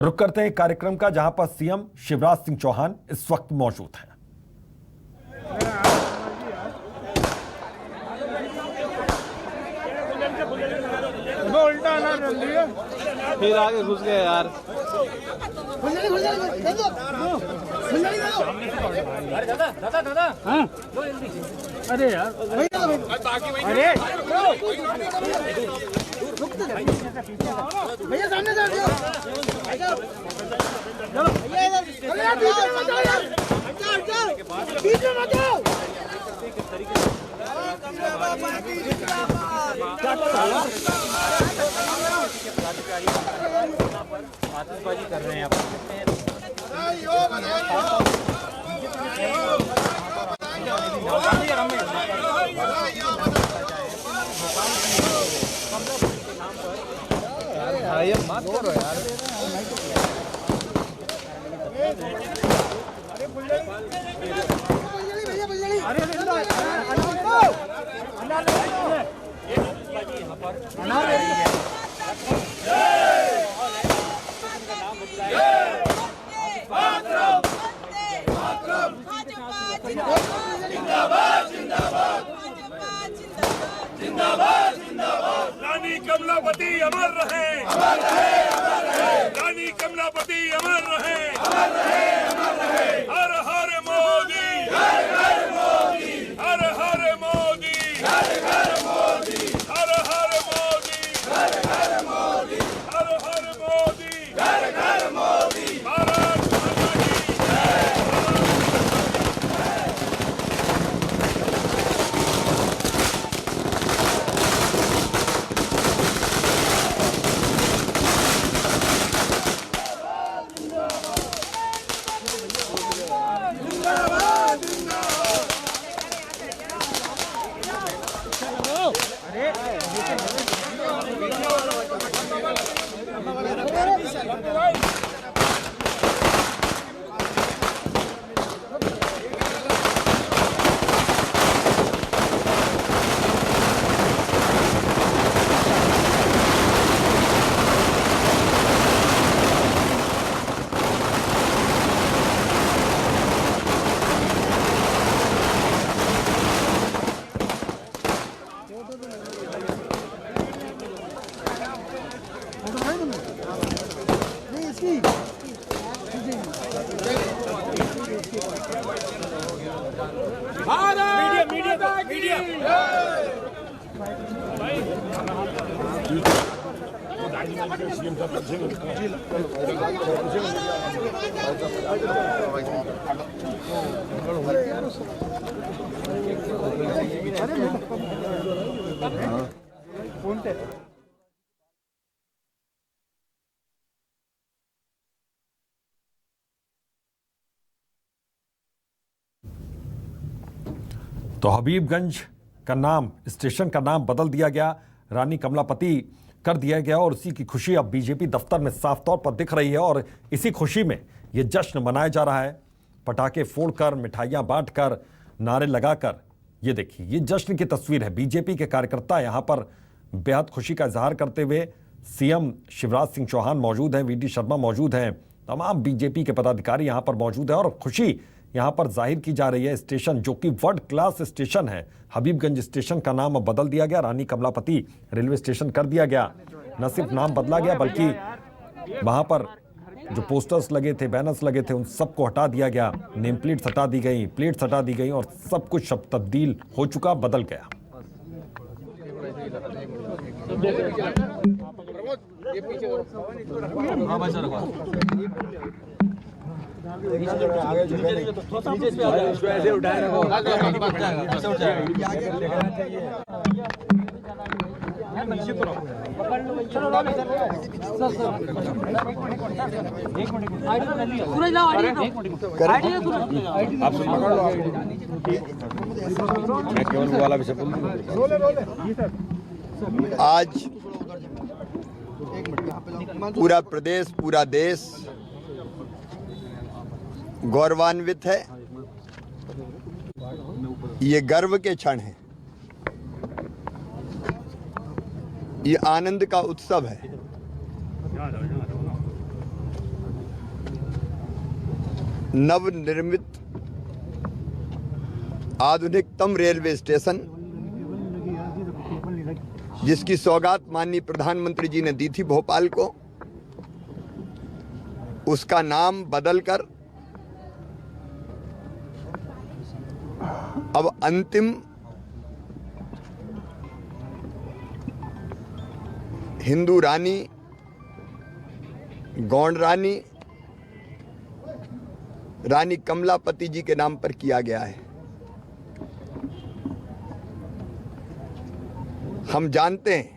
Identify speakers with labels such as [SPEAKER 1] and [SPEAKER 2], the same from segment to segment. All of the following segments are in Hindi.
[SPEAKER 1] रुक करते हैं कार्यक्रम का, जहां पर सीएम शिवराज सिंह चौहान इस वक्त मौजूद हैं।
[SPEAKER 2] उल्टा ना फिर आगे घुस गए यार। दादा हाँ? अरे यार अरे भैया सामने से चलो भैया बीच में मत आओ। आतिशबाजी कर रहे हैं आप। मत करो यार।
[SPEAKER 3] रानी कमलापति अमर रहे, अमर रहे, अमर रहे। रानी कमलापति अमर रहे, अमर रहे, अमर रहे। हर हर मोदी, हर हर मोदी, हर हर मोदी, हर हर मोदी, हर हर मोदी, हर हर मोदी, हर हर मोदी, हर हर मोदी। भारत माता की जय।
[SPEAKER 1] तो हबीबगंज का नाम, स्टेशन का नाम बदल दिया गया, रानी कमलापति कर दिया गया और उसी की खुशी अब बीजेपी दफ्तर में साफ तौर पर दिख रही है। और इसी खुशी में ये जश्न मनाया जा रहा है, पटाखे फोड़कर, मिठाइयां बांटकर, नारे लगाकर। ये देखिए, ये जश्न की तस्वीर है। बीजेपी के कार्यकर्ता यहां पर बेहद खुशी का इजहार करते हुए, सीएम शिवराज सिंह चौहान मौजूद हैं, वीडी शर्मा मौजूद हैं, तमाम बीजेपी के पदाधिकारी यहां पर मौजूद हैं और खुशी यहां पर जाहिर की जा रही है। स्टेशन जो कि वर्ल्ड क्लास स्टेशन है, हबीबगंज स्टेशन का नाम अब बदल दिया गया, रानी कमलापति रेलवे स्टेशन कर दिया गया। न सिर्फ नाम बदला गया बल्कि वहां पर जो पोस्टर्स लगे थे, बैनर्स लगे थे, उन सबको हटा दिया गया, नेम प्लेट्स हटा दी गई, प्लेट्स हटा दी गई और सब कुछ अब तब्दील हो चुका, बदल गया।
[SPEAKER 4] आज पूरा प्रदेश, पूरा देश गौरवान्वित है। ये गर्व के क्षण हैं, ये आनंद का उत्सव है। नवनिर्मित आधुनिकतम रेलवे स्टेशन, जिसकी सौगात माननीय प्रधानमंत्री जी ने दी थी भोपाल को, उसका नाम बदलकर अब अंतिम हिंदू रानी, गौंड रानी, रानी कमलापति जी के नाम पर किया गया है। हम जानते हैं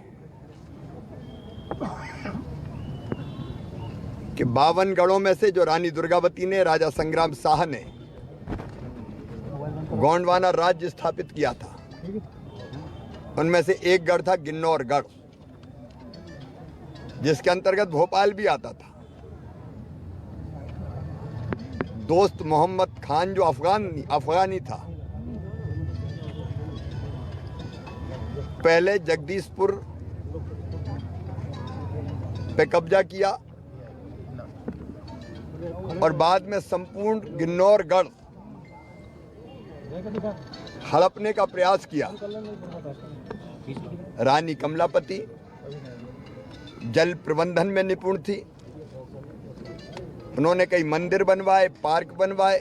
[SPEAKER 4] कि 52 गढ़ों में से जो रानी दुर्गावती ने, राजा संग्राम शाह ने गोंडवाना राज्य स्थापित किया था, उनमें से एक गढ़ था गिन्नौरगढ़, जिसके अंतर्गत भोपाल भी आता था। दोस्त मोहम्मद खान जो अफगानी था, पहले जगदीशपुर पे कब्जा किया और बाद में संपूर्ण गिन्नौरगढ़ हड़पने का प्रयास किया। रानी कमलापति जल प्रबंधन में निपुण थी, उन्होंने कई मंदिर बनवाए, पार्क बनवाए,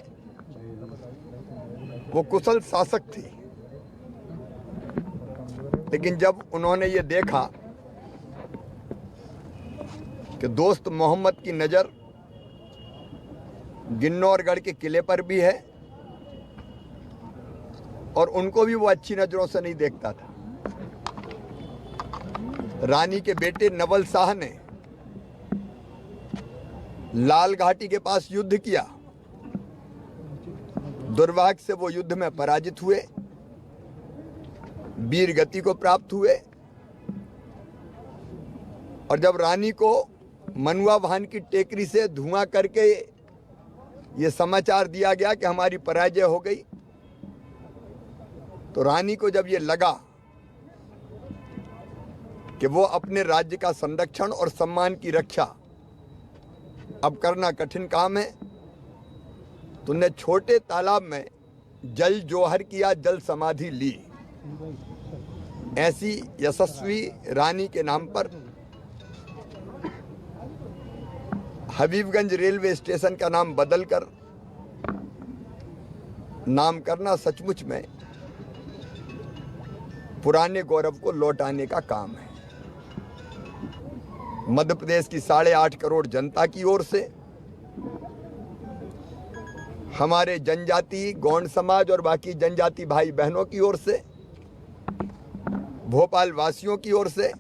[SPEAKER 4] वो कुशल शासक थी। लेकिन जब उन्होंने ये देखा कि दोस्त मोहम्मद की नज़र गिन्नौरगढ़ के किले पर भी है और उनको भी वो अच्छी नज़रों से नहीं देखता था, रानी के बेटे नवल शाह ने लाल घाटी के पास युद्ध किया। दुर्भाग्य से वो युद्ध में पराजित हुए, वीर गति को प्राप्त हुए और जब रानी को मनुआ वाहन की टेकरी से धुआं करके ये समाचार दिया गया कि हमारी पराजय हो गई, तो रानी को जब ये लगा कि वो अपने राज्य का संरक्षण और सम्मान की रक्षा अब करना कठिन काम है, तो उन्हें छोटे तालाब में जल जोहर किया, जल समाधि ली। ऐसी यशस्वी रानी के नाम पर हबीबगंज रेलवे स्टेशन का नाम बदलकर नाम करना सचमुच में पुराने गौरव को लौटाने का काम है। मध्य प्रदेश की 8.5 करोड़ जनता की ओर से, हमारे जनजाति, गौंड समाज और बाकी जनजाति भाई बहनों की ओर से, भोपाल वासियों की ओर से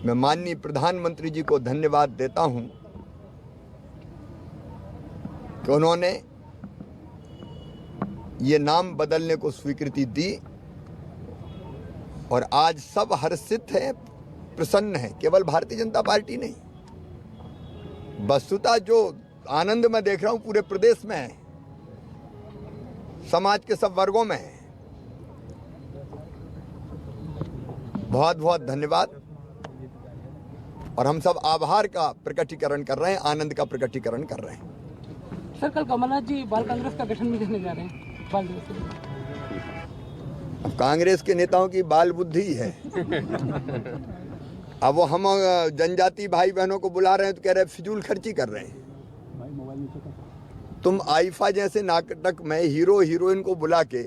[SPEAKER 4] मैं माननीय प्रधानमंत्री जी को धन्यवाद देता हूं कि उन्होंने ये नाम बदलने को स्वीकृति दी और आज सब हर्षित हैं, प्रसन्न हैं। केवल भारतीय जनता पार्टी नहीं, वस्तुतः जो आनंद मैं देख रहा हूं पूरे प्रदेश में है, समाज के सब वर्गों में है। बहुत बहुत धन्यवाद और हम सब आभार का प्रकटीकरण कर रहे हैं, आनंद का प्रकटीकरण कर रहे हैं।
[SPEAKER 5] सर, कल कमलनाथ जी बाल कांग्रेस का गठन भी करने जा रहे हैं, बाल दिवस।
[SPEAKER 4] अब कांग्रेस के नेताओं की बाल बुद्धि है। अब वो हम जनजाति भाई बहनों को बुला रहे हैं तो कह रहे हैं फिजूल खर्ची कर रहे हैं। तुम आईफा जैसे नाटक में हीरो हीरोइन को बुला के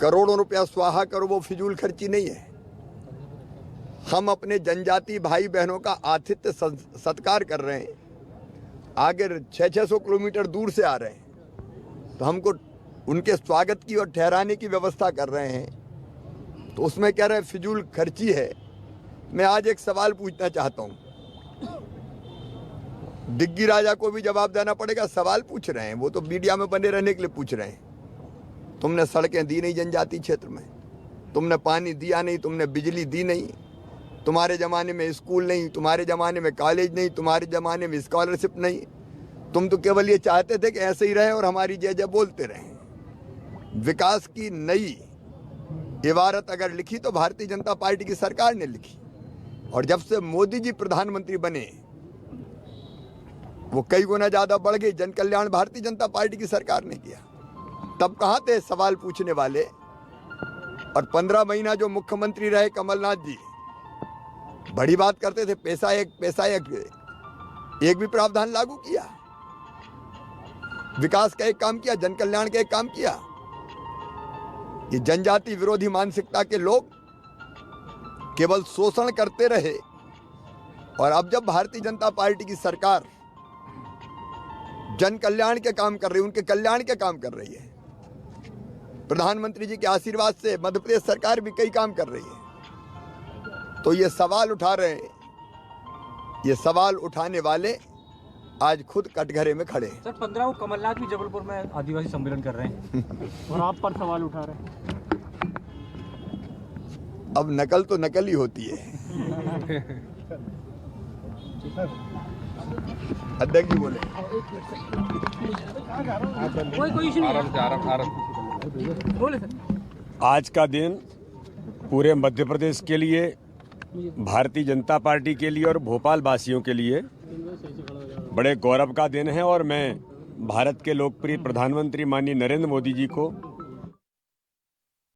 [SPEAKER 4] करोड़ों रुपया स्वाहा करो, वो फिजूल खर्ची नहीं है। हम अपने जनजाति भाई बहनों का आतिथ्य सत्कार कर रहे हैं, आगे 600 किलोमीटर दूर से आ रहे हैं, तो हमको उनके स्वागत की और ठहराने की व्यवस्था कर रहे हैं, तो उसमें कह रहे हैं फिजूल खर्ची है। मैं आज एक सवाल पूछना चाहता हूं, दिग्गी राजा को भी जवाब देना पड़ेगा। सवाल पूछ रहे हैं, वो तो मीडिया में बने रहने के लिए पूछ रहे हैं। तुमने सड़कें दी नहीं जनजाति क्षेत्र में, तुमने पानी दिया नहीं, तुमने बिजली दी नहीं, तुम्हारे ज़माने में स्कूल नहीं, तुम्हारे ज़माने में कॉलेज नहीं, तुम्हारे ज़माने में स्कॉलरशिप नहीं। तुम तो केवल ये चाहते थे कि ऐसे ही रहे और हमारी जय जय बोलते रहें। विकास की नई इबारत अगर लिखी तो भारतीय जनता पार्टी की सरकार ने लिखी, और जब से मोदी जी प्रधानमंत्री बने वो कई गुना ज्यादा बढ़ गई। जन कल्याण भारतीय जनता पार्टी की सरकार ने किया। तब कहाँ थे सवाल पूछने वाले? और 15 महीना जो मुख्यमंत्री रहे कमलनाथ जी, बड़ी बात करते थे, पैसा एक भी प्रावधान लागू किया? विकास का एक काम किया? जन कल्याण का एक काम किया? ये जनजाति विरोधी मानसिकता के लोग केवल शोषण करते रहे। और अब जब भारतीय जनता पार्टी की सरकार जन कल्याण के काम कर रही है, उनके कल्याण के काम कर रही है, प्रधानमंत्री जी के आशीर्वाद से मध्य प्रदेश सरकार भी कई काम कर रही है, तो ये सवाल उठा रहे हैं। ये सवाल उठाने वाले आज खुद कटघरे में खड़े हैं।
[SPEAKER 5] सर 15 को कमलनाथ भी जबलपुर में आदिवासी सम्मेलन कर रहे हैं और आप पर सवाल उठा रहे हैं।
[SPEAKER 4] अब नकल तो नकल ही होती है। अध्यक्ष जी बोले।
[SPEAKER 5] कोई इशू नहीं। बोले सर।
[SPEAKER 6] आज का दिन पूरे मध्य प्रदेश के लिए, भारतीय जनता पार्टी के लिए और भोपाल वासियों के लिए बड़े गौरव का दिन है। और मैं भारत के लोकप्रिय प्रधानमंत्री माननीय नरेंद्र मोदी जी को